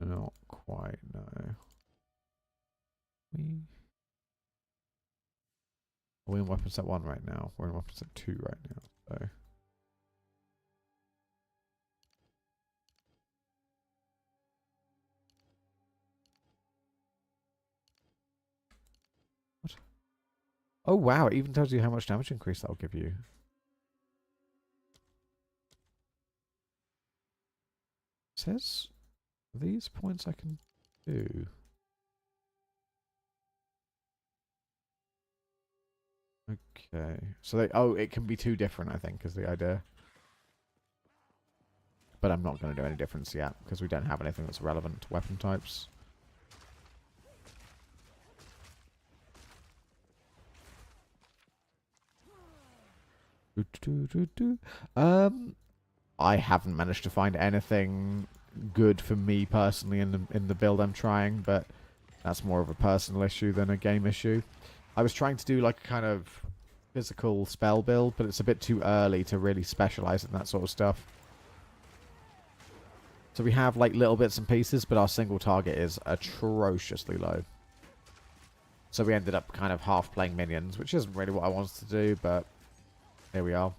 Not quite, no. We're in weapon set 1 right now. We're in weapon set 2 right now, so. What? Oh wow, it even tells you how much damage increase that'll give you. It says these points I can do. Okay. So they it can be 2 different, I think, is the idea. But I'm not going to do any difference yet, because we don't have anything that's relevant to weapon types. I haven't managed to find anything good for me personally in the build I'm trying, but that's more of a personal issue than a game issue. I was trying to do like a kind of physical spell build, but it's a bit too early to really specialize in that sort of stuff. So we have like little bits and pieces, but our single target is atrociously low. So we ended up kind of half playing minions, which isn't really what I wanted to do, but here we are.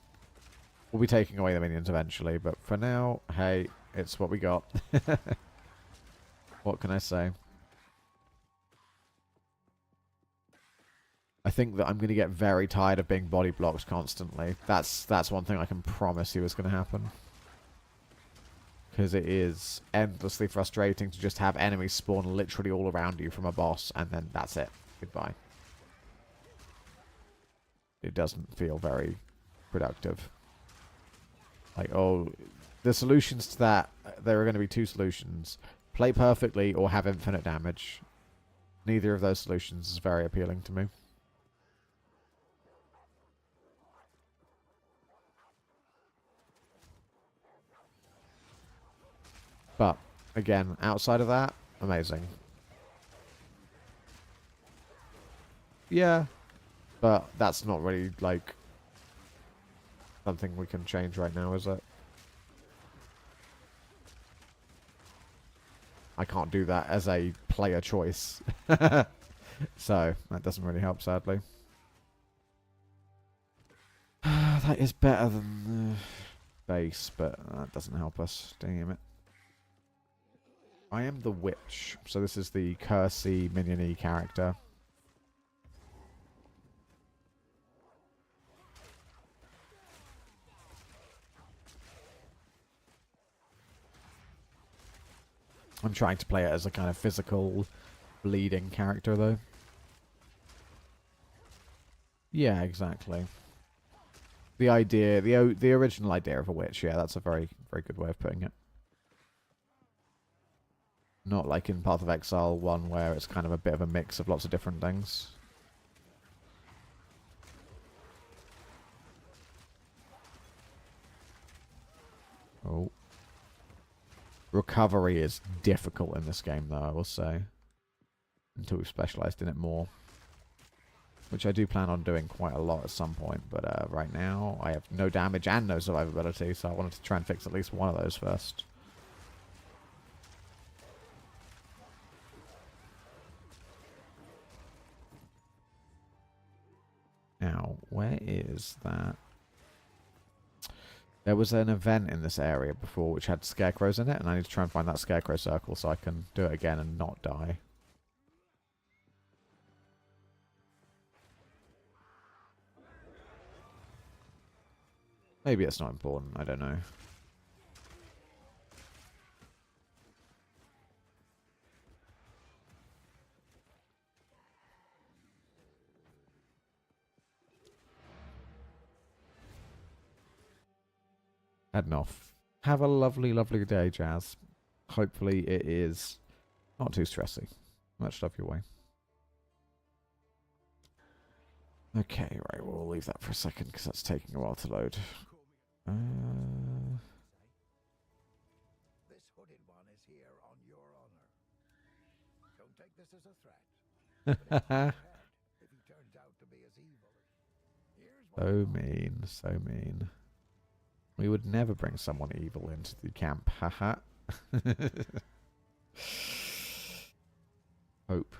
We'll be taking away the minions eventually, but for now, hey, it's what we got. What can I say? I think that I'm going to get very tired of being body blocked constantly. That's one thing I can promise you is going to happen. Because it is endlessly frustrating to just have enemies spawn literally all around you from a boss, and then that's it. Goodbye. It doesn't feel very productive. Like, oh, the solutions to that, there are going to be 2 solutions. Play perfectly or have infinite damage. Neither of those solutions is very appealing to me. But, again, outside of that, amazing. Yeah, but that's not really, like, something we can change right now, is it? I can't do that as a player choice. So, that doesn't really help, sadly. That is better than the base, but that doesn't help us. Damn it. I am the witch, so this is the cursey minion-y character. I'm trying to play it as a kind of physical, bleeding character, though. Yeah, exactly. The idea, the original idea of a witch, yeah, that's a very, very good way of putting it. Not like in Path of Exile 1, where it's kind of a bit of a mix of lots of different things. Oh. Recovery is difficult in this game, though, I will say. Until we've specialised in it more. Which I do plan on doing quite a lot at some point, but right now I have no damage and no survivability, so I wanted to try and fix at least one of those first. Now, where is that? There was an event in this area before which had scarecrows in it, and I need to try and find that scarecrow circle so I can do it again and not die. Maybe it's not important, I don't know. Heading off. Have a lovely, lovely day, Jazz. Hopefully it is not too stressy. Much love your way. Okay, right, we'll leave that for a second because that's taking a while to load. This hooded one is here on your honor. Don't take this as a threat. If he turns out to be as evil. So mean, so mean. We would never bring someone evil into the camp, haha. Hope.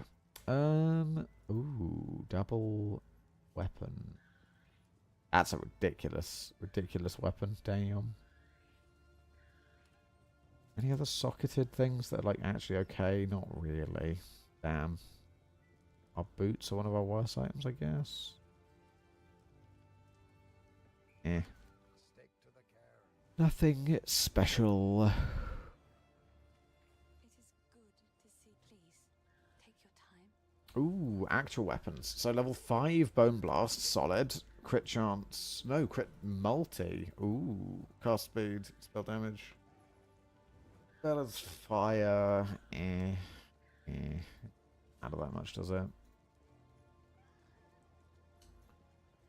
Ooh, double weapon. That's a ridiculous, ridiculous weapon. Damn. Any other socketed things that are like actually okay? Not really. Damn. Our boots are one of our worst items, I guess. Eh. Stick to the care. Nothing special. It is good to see, please. Take your time. Ooh, actual weapons. So level 5 Bone Blast, solid. Crit chance. No, crit multi. Ooh. Cast speed, spell damage. Balance fire. Not that much, does it?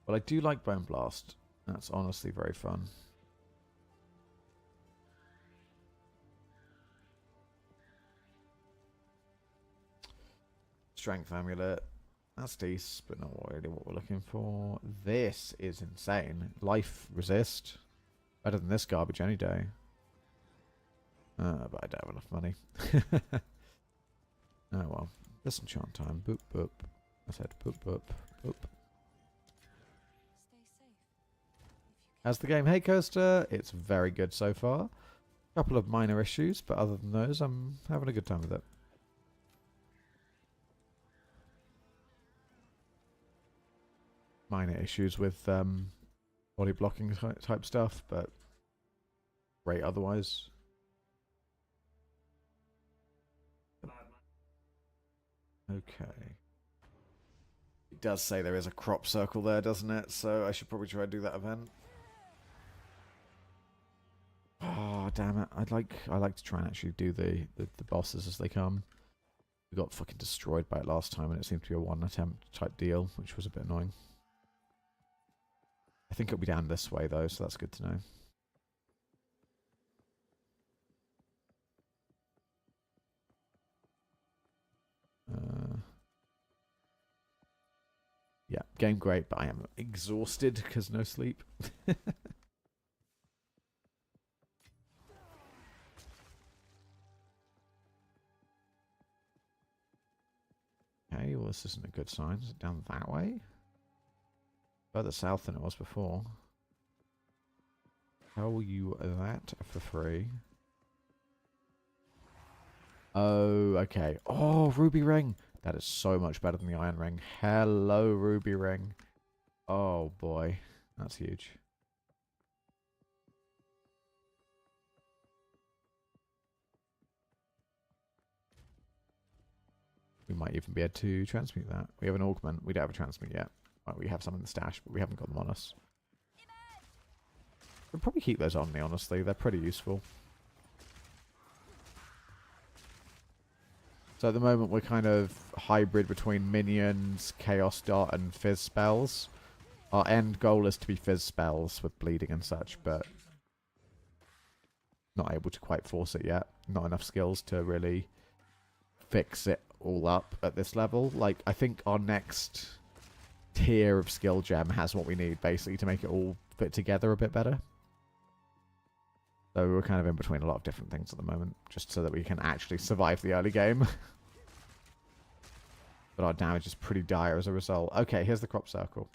Well, I do like Bone Blast. That's honestly very fun. Strength Amulet. That's decent, but not really what we're looking for. This is insane. Life Resist. Better than this garbage any day. But I don't have enough money. Oh well. Disenchant time. Boop boop. I said boop boop boop. Stay safe. As the game Hey Coaster, it's very good so far. Couple of minor issues, but other than those, I'm having a good time with it. Minor issues with body blocking type stuff, but great otherwise. Okay. It does say there is a crop circle there, doesn't it? So I should probably try to do that event. Oh, damn it. I like to try and actually do the bosses as they come. We got fucking destroyed by it last time, and it seemed to be a one attempt type deal, which was a bit annoying. I think it'll be down this way, though, so that's good to know. Yeah, game great, but I am exhausted because no sleep. Okay, well this isn't a good sign. Is it down that way? Further south than it was before. Tell you that for free. Oh, okay. Oh, Ruby Ring! That is so much better than the Iron Ring. Hello, Ruby Ring. Oh boy, that's huge. We might even be able to transmute that. We have an augment. We don't have a transmute yet. Well, we have some in the stash, but we haven't got them on us. We'll probably keep those on me, honestly. They're pretty useful. So at the moment, we're kind of hybrid between minions, chaos dot, and fizz spells. Our end goal is to be fizz spells with bleeding and such, but not able to quite force it yet. Not enough skills to really fix it all up at this level. Like, I think our next tier of skill gem has what we need, basically, to make it all fit together a bit better. So we're kind of in between a lot of different things at the moment, just so that we can actually survive the early game. But our damage is pretty dire as a result. Okay, here's the crop circle.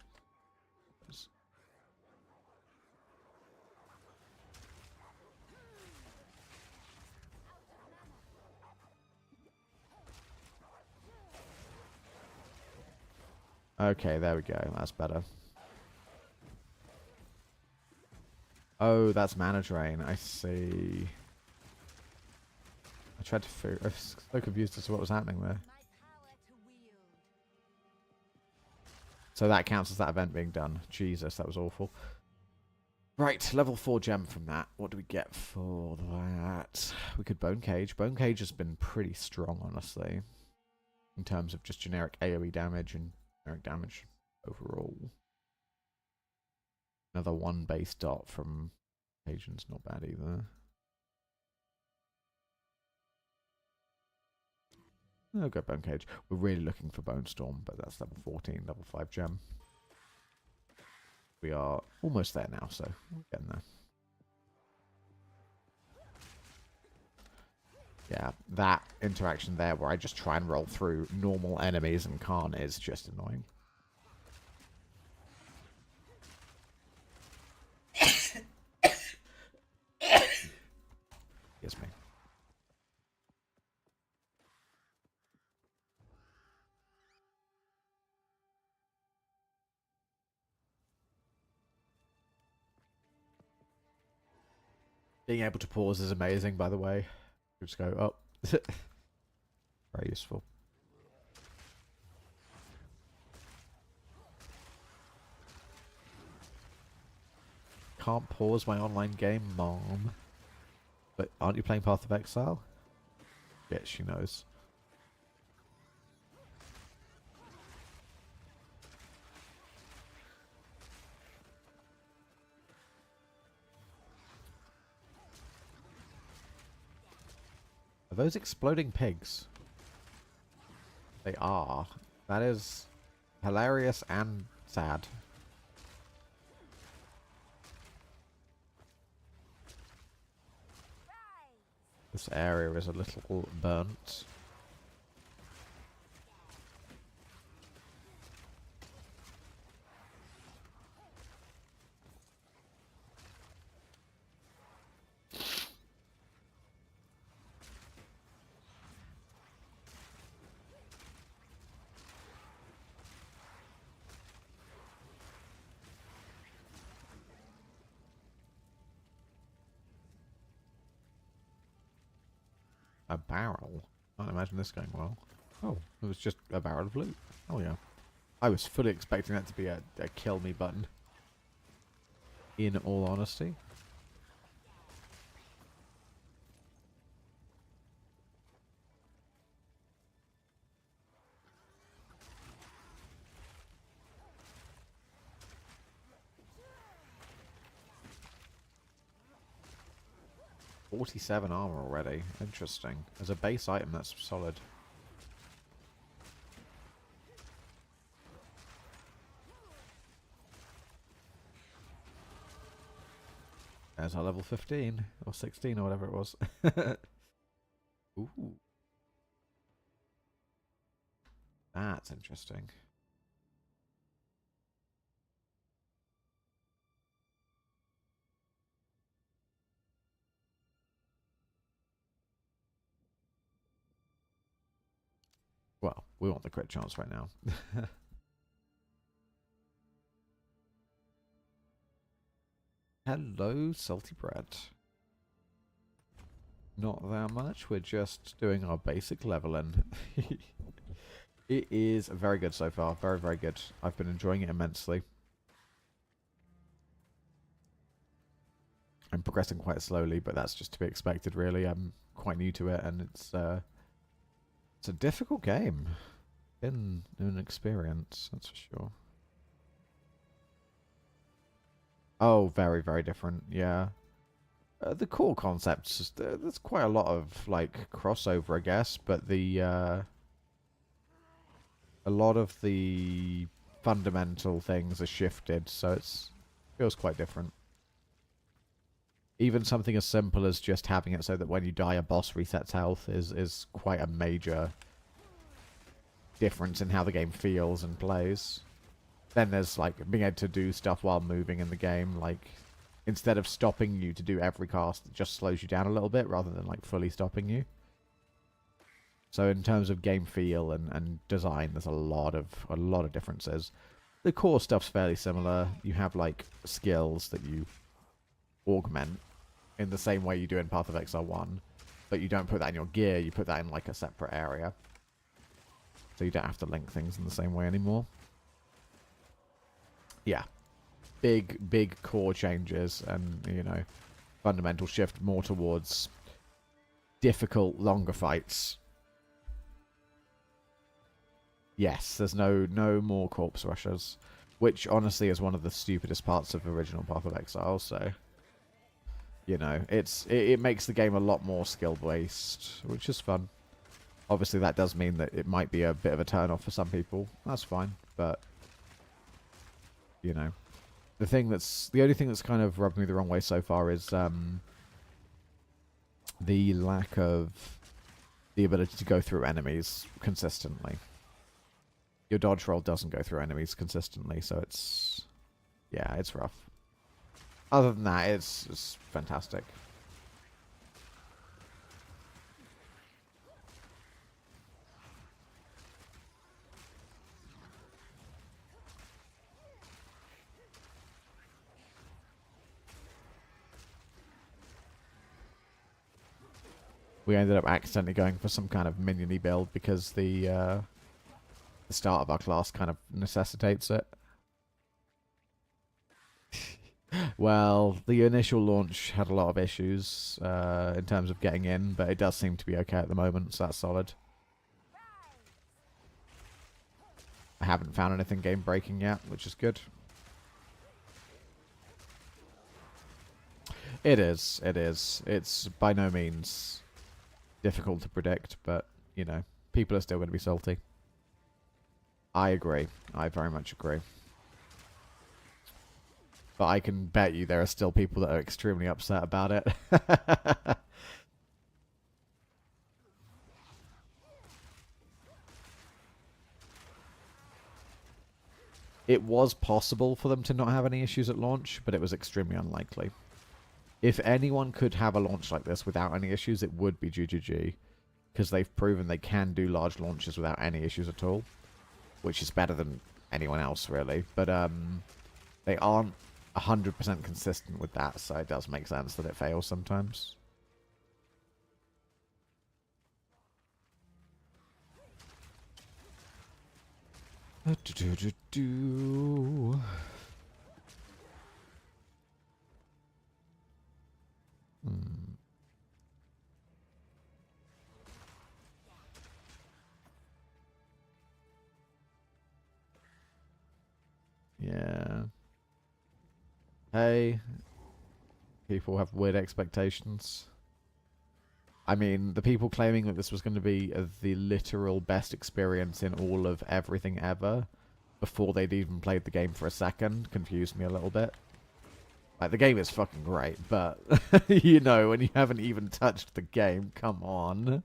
Okay, there we go. That's better. Oh, that's mana drain. I see. I tried to figure... I was so confused as to what was happening there. So that counts as that event being done. Jesus, that was awful. Right, level 4 gem from that. What do we get for that? We could Bone Cage. Bone Cage has been pretty strong, honestly. In terms of just generic AoE damage and generic damage overall. Another 1 base dot from Agent's not bad either. I'll go Bone Cage. We're really looking for Bone Storm, but that's level 14, level 5 gem. We are almost there now, so we're getting there. Yeah, that interaction there where I just try and roll through normal enemies and can't is just annoying. Excuse me. Being able to pause is amazing, by the way. You just go, oh. Very useful. Can't pause my online game, Mom. But aren't you playing Path of Exile? Yes, she knows. Are those exploding pigs? They are. That is hilarious and sad. This area is a little burnt. A barrel? Can't imagine this going well. Oh, it was just a barrel of loot. Oh yeah. I was fully expecting that to be a kill me button. In all honesty. $47 armor already. Interesting. As a base item, that's solid. There's our level 15. Or 16 or whatever it was. Ooh. That's interesting. Well, we want the crit chance right now. Hello, salty bread. Not that much. We're just doing our basic leveling. It is very good so far. Very, very good. I've been enjoying it immensely. I'm progressing quite slowly, but that's just to be expected, really. I'm quite new to it, and it's a difficult game. Been an experience, that's for sure. Oh, very, very different. Yeah. The core concepts, there's quite a lot of like crossover, I guess, but a lot of the fundamental things are shifted, so feels quite different. Even something as simple as just having it so that when you die, a boss resets health is quite a major difference in how the game feels and plays. Then there's like being able to do stuff while moving in the game, like instead of stopping you to do every cast, it just slows you down a little bit rather than like fully stopping you. So in terms of game feel and design, there's a lot of differences. The core stuff's fairly similar. You have like skills that you augment in the same way you do in Path of Exile 1, but you don't put that in your gear, you put that in like a separate area. So you don't have to link things in the same way anymore. Yeah. Big core changes and, you know, fundamental shift more towards difficult, longer fights. Yes, there's no more corpse rushers, which honestly is one of the stupidest parts of original Path of Exile, so you know, it makes the game a lot more skill-based, which is fun. Obviously, that does mean that it might be a bit of a turn-off for some people. That's fine, but you know, the only thing that's kind of rubbed me the wrong way so far is the lack of the ability to go through enemies consistently. Your dodge roll doesn't go through enemies consistently, so it's... yeah, it's rough. Other than that, it's fantastic. We ended up accidentally going for some kind of minion-y build because the start of our class kind of necessitates it. Well, the initial launch had a lot of issues in terms of getting in, but it does seem to be okay at the moment, so that's solid. I haven't found anything game-breaking yet, which is good. It is. It's by no means difficult to predict, but, you know, people are still going to be salty. I agree. I very much agree. But I can bet you there are still people that are extremely upset about it. It was possible for them to not have any issues at launch, but it was extremely unlikely. If anyone could have a launch like this without any issues, it would be GGG. Because they've proven they can do large launches without any issues at all. Which is better than anyone else, really. But they aren't 100% consistent with that, so it does make sense that it fails sometimes. Yeah. Hey. People have weird expectations. I mean, the people claiming that this was going to be the literal best experience in all of everything ever, before they'd even played the game for a second, confused me a little bit. Like, the game is fucking great, but, you know, when you haven't even touched the game, come on.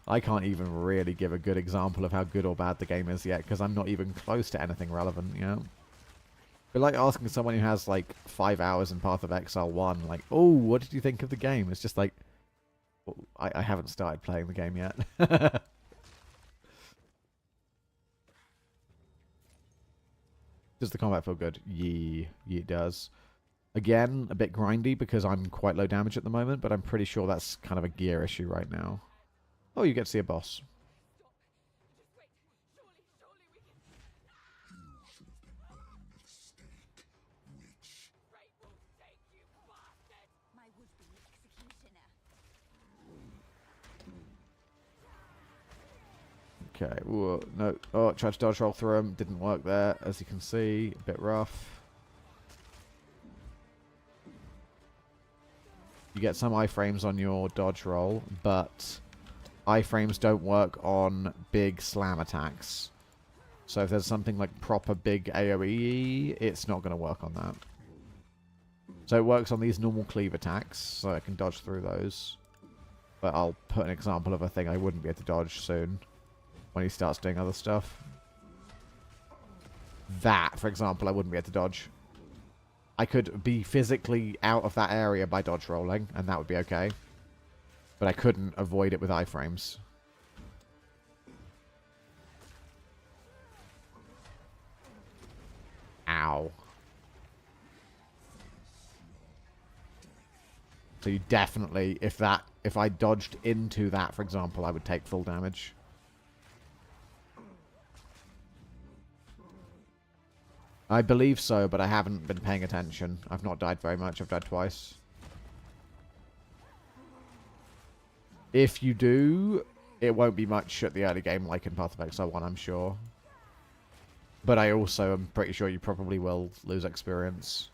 I can't even really give a good example of how good or bad the game is yet, because I'm not even close to anything relevant, you know? But like asking someone who has, like, 5 hours in Path of Exile 1, like, oh, what did you think of the game? It's just like, well, I haven't started playing the game yet. Does the combat feel good? Yeah, it does. Again, a bit grindy because I'm quite low damage at the moment, but I'm pretty sure that's kind of a gear issue right now. Oh, you get to see a boss. My would-be executioner. Okay, whoa, no. Oh, tried to dodge roll through him. Didn't work there, as you can see. A bit rough. You get some iframes on your dodge roll, but iframes don't work on big slam attacks. So if there's something like proper big AoE, it's not going to work on that. So it works on these normal cleave attacks, so I can dodge through those. But I'll put an example of a thing I wouldn't be able to dodge soon, when he starts doing other stuff. That, for example, I wouldn't be able to dodge. I could be physically out of that area by dodge rolling, and that would be okay. But I couldn't avoid it with iframes. Ow. So you definitely, if I dodged into that, for example, I would take full damage. I believe so, but I haven't been paying attention. I've not died very much. I've died twice. If you do, it won't be much at the early game like in Path of Exile 1, I'm sure. But I also am pretty sure you probably will lose experience.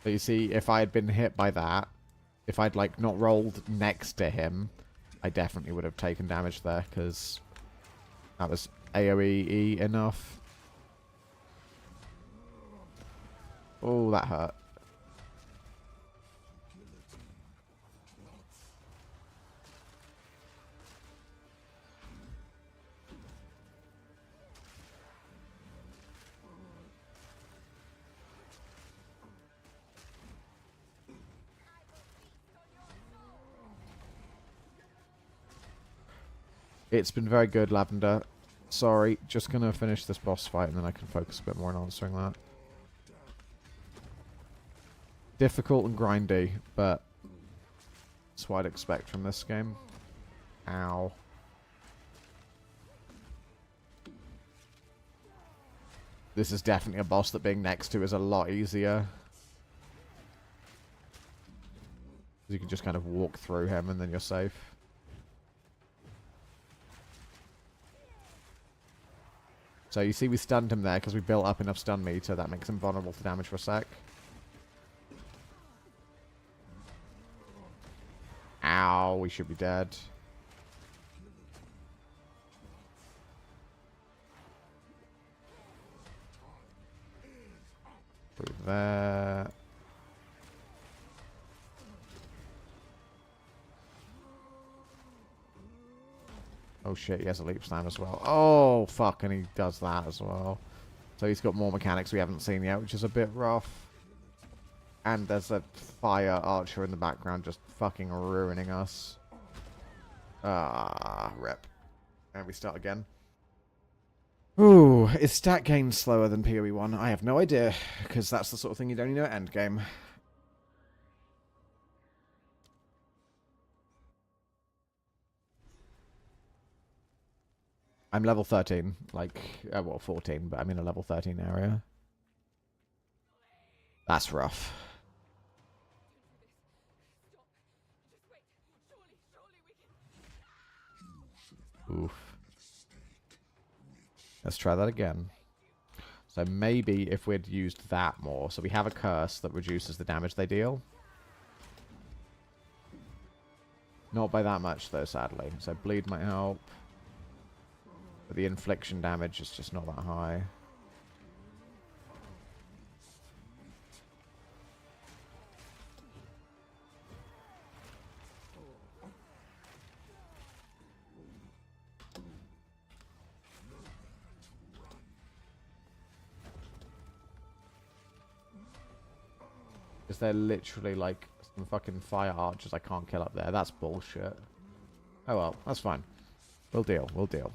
So you see, if I had been hit by that, if I'd like not rolled next to him, I definitely would have taken damage there, because that was AoE enough. Oh, that hurt. It's been very good, Lavender. Sorry, just going to finish this boss fight and then I can focus a bit more on answering that. Difficult and grindy, but that's what I'd expect from this game. Ow. This is definitely a boss that being next to is a lot easier. You can just kind of walk through him and then you're safe. So you see we stunned him there because we built up enough stun meter that makes him vulnerable to damage for a sec. Ow, we should be dead. Through there. Oh shit, he has a leap slam as well. Oh fuck, and he does that as well. So he's got more mechanics we haven't seen yet, which is a bit rough. And there's a fire archer in the background just fucking ruining us. Ah, rip. And we start again. Ooh, is stat gain slower than PoE 1? I have no idea, because that's the sort of thing you'd only know at Endgame. I'm level 13, like, well, 14, but I'm in a level 13 area. That's rough. Oof. Let's try that again. So maybe if we'd used that more. So we have a curse that reduces the damage they deal. Not by that much, though, sadly. So bleed might help. But the infliction damage is just not that high. Is there literally, like, some fucking fire archers I can't kill up there? That's bullshit. Oh well, that's fine. We'll deal, we'll deal.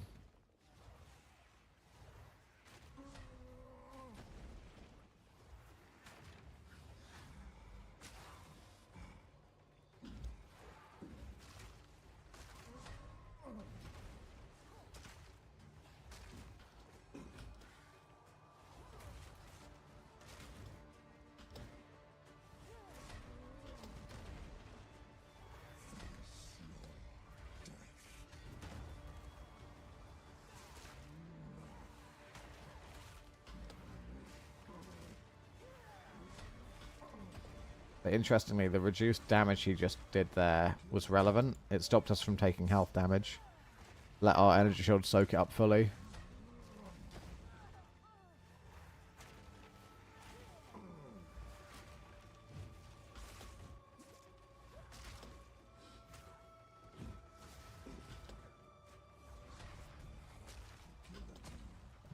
But interestingly, the reduced damage he just did there was relevant. It stopped us from taking health damage. Let our energy shield soak it up fully.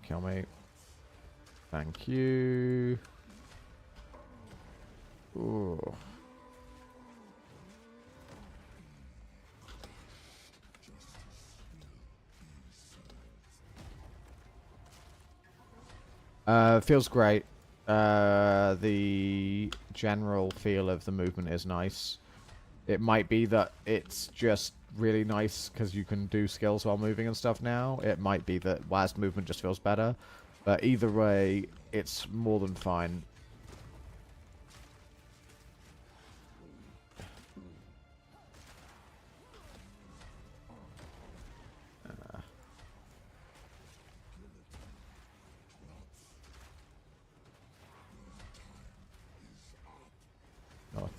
Kill me. Thank you. Ooh. Feels great. The general feel of the movement is nice. It might be that it's just really nice because you can do skills while moving and stuff now. It might be that WASD movement just feels better. But either way, it's more than fine.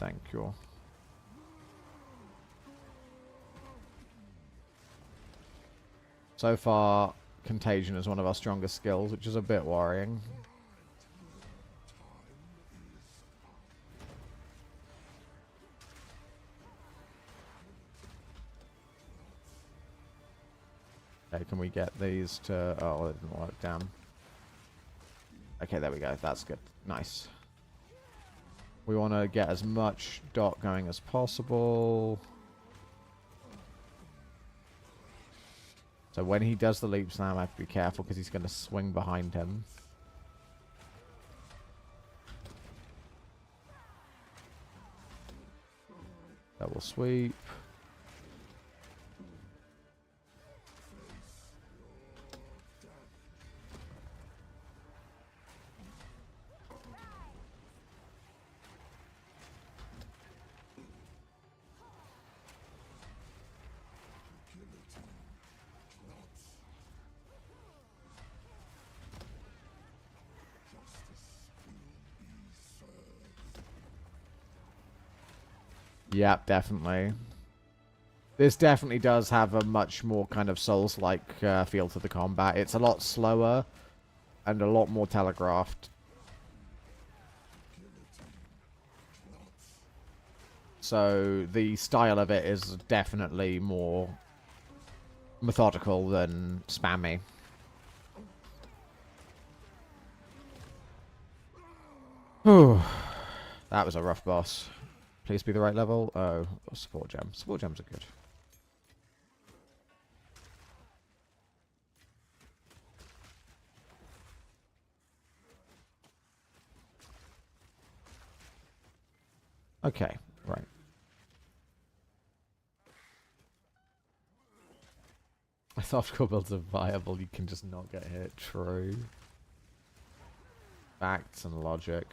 Thank you. So far, Contagion is one of our strongest skills, which is a bit worrying. Okay, can we get these to... Oh, it didn't work, damn. Okay, there we go. That's good. Nice. We want to get as much dot going as possible. So when he does the leaps now, I have to be careful because he's going to swing behind him. Double sweep. Yep, definitely. This definitely does have a much more kind of Souls-like feel to the combat. It's a lot slower and a lot more telegraphed. So the style of it is definitely more methodical than spammy. Whew. That was a rough boss. Please be the right level. Oh, support gem. Support gems are good. Okay, right. I thought core builds are viable. You can just not get hit. True. Facts and logic.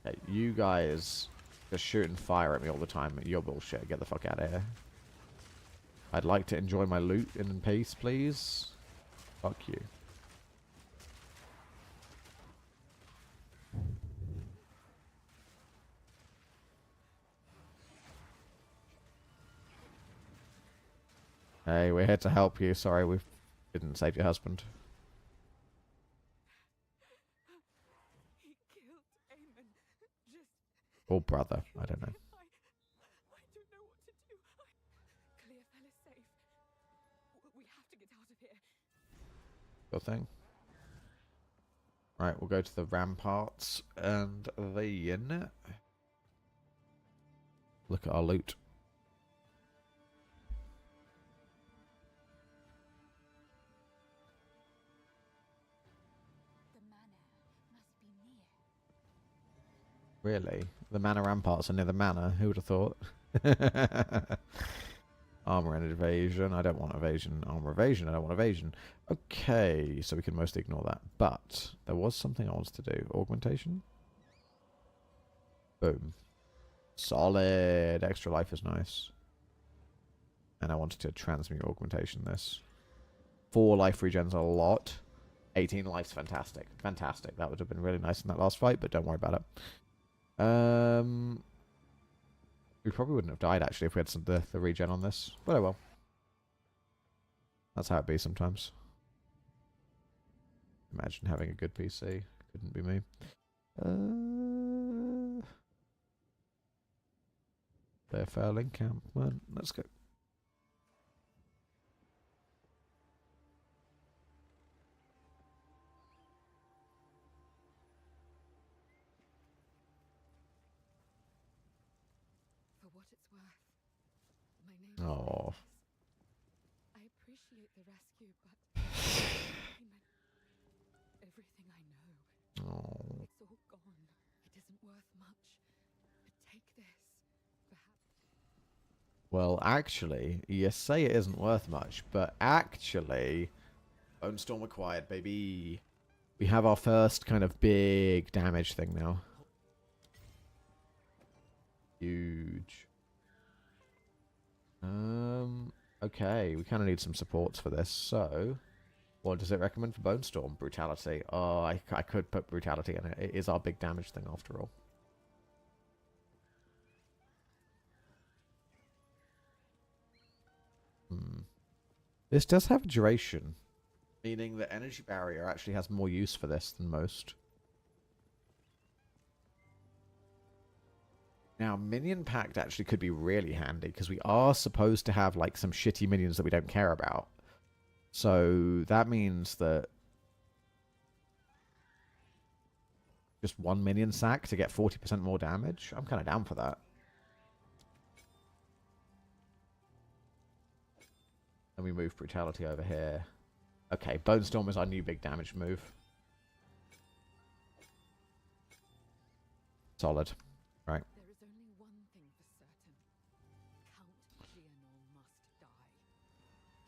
Hey, you guys just shoot and fire at me all the time. You're bullshit. Get the fuck out of here. I'd like to enjoy my loot in peace, please. Fuck you. Hey, we're here to help you. Sorry, we didn't save your husband. He killed Eamon. Just Or brother. I don't know. I don't know what to do. Clearfell is safe. We have to get out of here. Good thing. Right, we'll go to the ramparts and then look at our loot. The manor must be near. Really? The manor ramparts are near the manor? Who would have thought? Armor and evasion. I don't want evasion. Armor evasion. I don't want evasion. Okay, so we can mostly ignore that. But there was something I wanted to do. Augmentation. Boom. Solid. Extra life is nice. And I wanted to transmute augmentation this. 4 life regens a lot. 18 life's fantastic. Fantastic. That would have been really nice in that last fight, but don't worry about it. We probably wouldn't have died, actually, if we had the regen on this. But oh well. That's how it be sometimes. Imagine having a good PC. Couldn't be me. Fairfell encampment. Let's go. For what it's worth, my name is Oh. Wraeclast. I appreciate the rescue, but Eamon, everything I know, Oh. it's all gone. It isn't worth much. But take this, perhaps. Well, actually, you say it isn't worth much, but actually, Bone Storm acquired, baby. We have our first kind of big damage thing now. Huge. Okay, we kind of need some supports for this, so what does it recommend for Bone Storm? Brutality. Oh, I could put Brutality in it. It is our big damage thing after all. This does have a duration, meaning that energy barrier actually has more use for this than most. Now, minion pact actually could be really handy, because we are supposed to have, like, some shitty minions that we don't care about. So, that means that just one minion sack to get 40% more damage? I'm kind of down for that. And we move Brutality over here. Okay, Bone Storm is our new big damage move. Solid. Right. There is only one thing for certain. Count Gianor must die.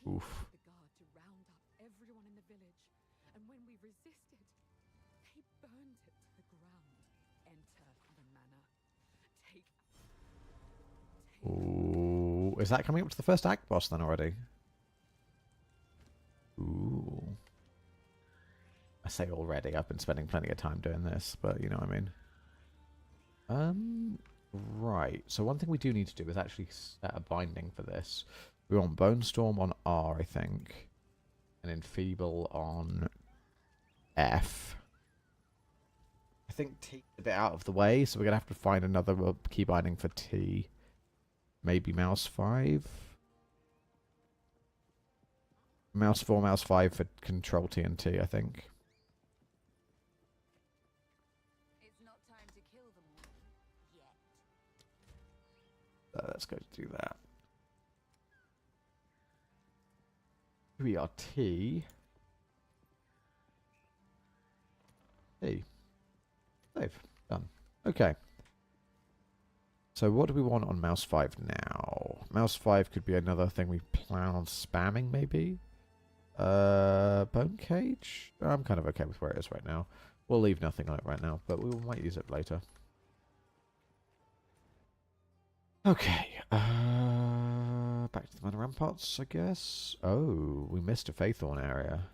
He Oof. ordered the guard to round up everyone in the village, and when we resisted, they burned it to the ground. Enter the manor. Take. Ooh. Is that coming up to the first act boss then already? Ooh. I say already. I've been spending plenty of time doing this, but you know what I mean. Right. So one thing we do need to do is actually set a binding for this. We want Bone Storm on R, I think. And Enfeeble on F. I think T's a bit out of the way, so we're going to have to find another key binding for T. Maybe Mouse 5? Mouse 4, Mouse 5 for Control T and T, I think. It's not time to kill them all yet. Let's go do that. Here we are, T. T. Save. Done. Okay. So what do we want on Mouse 5 now? Mouse 5 could be another thing we plan on spamming, maybe? Bone Cage? I'm kind of okay with where it is right now. We'll leave nothing on it right now, but we might use it later. Okay. Back to the Mana Ramparts, I guess. Oh, we missed a Faithorn area.